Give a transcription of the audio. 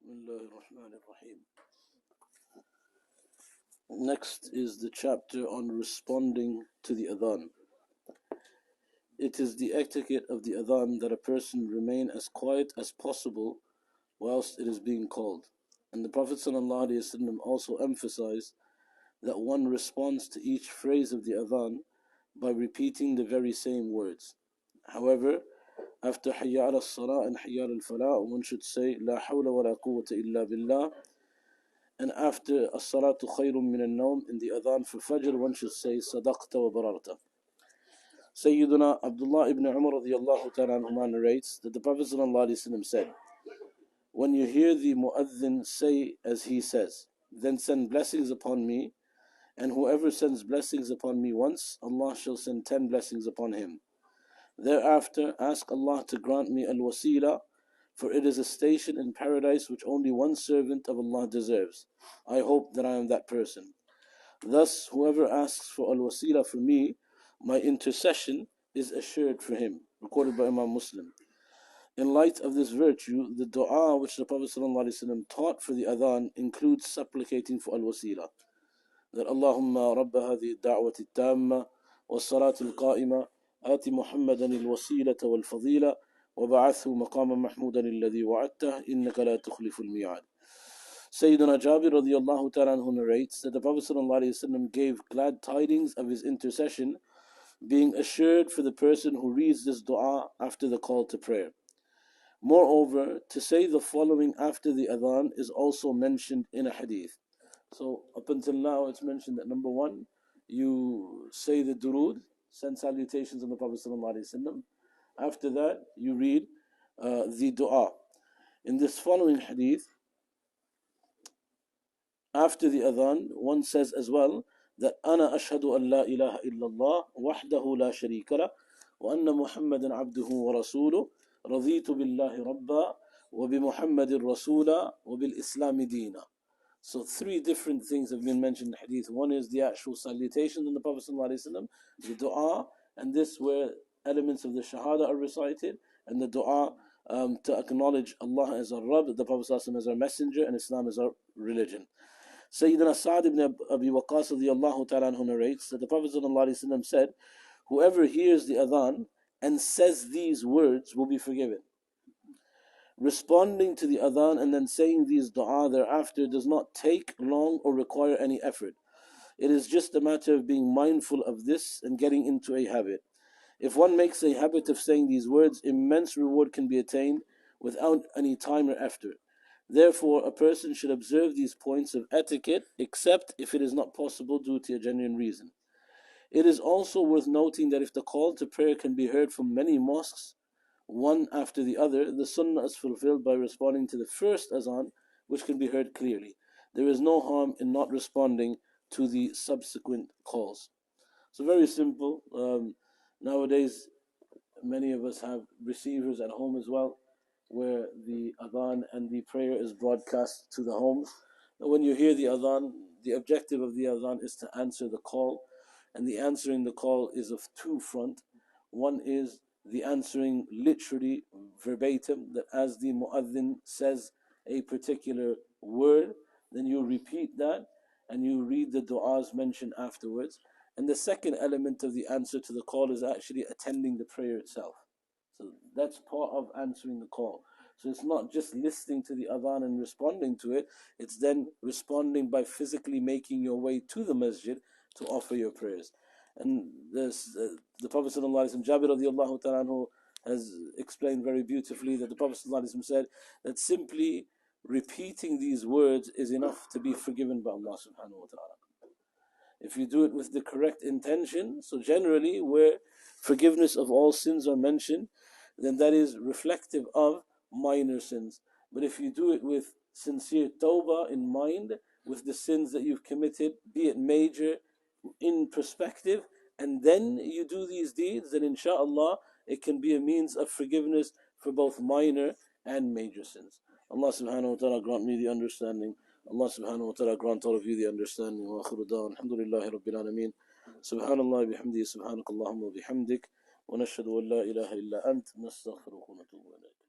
Bismillahir Rahmanir Rahim. Next is the chapter on responding to the Adhan. It is the etiquette of the Adhan that a person remain as quiet as possible whilst it is being called. And the Prophet ﷺ also emphasized that one responds to each phrase of the Adhan by repeating the very same words. However, after Hayya ala Salah and Hayya al Falah, one should say La hawla wa la quwwata illa billah. And after As-salatu khayrun min al-nawm, in the Adhan for Fajr, one should say Sadaqta wa bararta. Sayyiduna Abdullah ibn Umar radiyallahu ta'ala anhuma narrates that the Prophet ﷺ said, when you hear the Mu'adhin say as he says, then send blessings upon me, and whoever sends blessings upon me once, Allah shall send 10 blessings upon him. Thereafter, ask Allah to grant me al-wasila, for it is a station in paradise which only one servant of Allah deserves. I hope that I am that person. Thus, whoever asks for al-wasila for me, my intercession is assured for him. Recorded by Imam Muslim. In light of this virtue, the dua which the Prophet ﷺ taught for the Adhan includes supplicating for al-wasila. That Allahumma rabba hadhi da'wati tamma wa salatu al-qa'ima آت محمدا الوسيلة والفضيلة وبعثه مقاما محمودا الذي وعدته إنك لا تخلف الميعاد. Sayyidina Jabir radiyallahu ta'ala anhu narrates that the Prophet ﷺ gave glad tidings of his intercession being assured for the person who reads this dua after the call to prayer. Moreover, to say the following after the Adhan is also mentioned in a hadith. So up until now it's mentioned that number one, you say the durood, send salutations on the Prophet ﷺ. After that, you read the dua. In this following hadith, after the Adhan, one says as well that أنا أشهد أن لا إله إلا الله وحده لا شريك له وأن محمدا عبده ورسوله رضيت بالله ربا وبمحمد رسولا وبالإسلام دينا. So 3 different things have been mentioned in the hadith. One is the actual salutation on the Prophet ﷺ, the dua, and this where elements of the shahada are recited, and the dua to acknowledge Allah as our Rabb, the Prophet ﷺ as our messenger, and Islam as our religion. Sayyidina Sa'd ibn Abi Waqqas radiyallahu ta'ala anhu narrates that the Prophet ﷺ said, whoever hears the Adhan and says these words will be forgiven. Responding to the Adhan and then saying these dua thereafter does not take long or require any effort. It is just a matter of being mindful of this and getting into a habit. If one makes a habit of saying these words, immense reward can be attained without any time or effort. Therefore, a person should observe these points of etiquette except if it is not possible due to a genuine reason. It is also worth noting that if the call to prayer can be heard from many mosques, one after the other, the sunnah is fulfilled by responding to the first azan, which can be heard clearly. There is no harm in not responding to the subsequent calls. So very simple. Nowadays, many of us have receivers at home as well, where the adhan and the prayer is broadcast to the homes. When you hear the adhan, the objective of the adhan is to answer the call, and the answering the call is of 2 fronts. One is the answering literally verbatim, that as the mu'adhin says a particular word, then you repeat that and you read the du'as mentioned afterwards. And the second element of the answer to the call is actually attending the prayer itself. So that's part of answering the call. So it's not just listening to the adhan and responding to it, it's then responding by physically making your way to the masjid to offer your prayers. And this, the Prophet ﷺ, Jabir radiyallahu ta'ala anhu, has explained very beautifully that the Prophet ﷺ said that simply repeating these words is enough to be forgiven by Allah subhanahu wa ta'ala. If you do it with the correct intention, so generally where forgiveness of all sins are mentioned, then that is reflective of minor sins. But if you do it with sincere tawbah in mind, with the sins that you've committed, be it major, in perspective, and then you do these deeds, then insha'Allah it can be a means of forgiveness for both minor and major sins. Allah subhanahu wa ta'ala grant me the understanding. Allah subhanahu wa ta'ala grant all of you the understanding. Wa akhiru da'wan alhamdulillahi rabbil alameen. Subhanallah bihamdihi subhanakallahumma bihamdik wa nashhadu an la ilaha illa ant nastaghfiruka wa natubu ilayk.